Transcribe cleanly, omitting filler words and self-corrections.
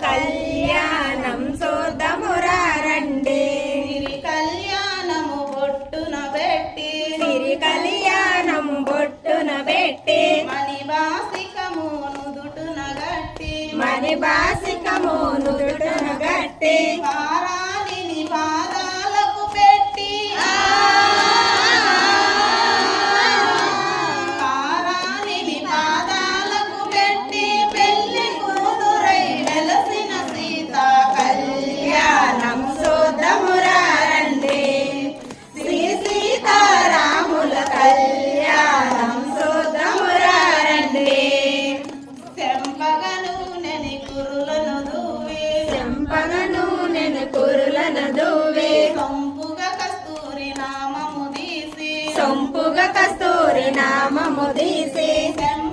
కళ్యాణం చూద్దామురా రండి. సిరి కళ్యాణము బొట్టున పెట్టి సిరి కళ్యాణం బొట్టున పెట్టి మణిబాసికము నుదుటున గట్టి మణిబాసికము నుదుటున గట్టి పారాణిని పాదాలకు పెట్టి పారాణిని పాదాలకు పెట్టి పెళ్లి కూతురై వెలసిన సీత కళ్యాణం చూద్దామురా రండి. శ్రీ సీతారాముల కళ్యాణం చూద్దామురా రండి. చెంపగ నూనెని కురులను దూవి చెంపగ నూనెను కురులను దూవి సొంపుగా కస్తూరి నామము తీసి సొంపుగా కస్తూరి నామము తీసి చెంప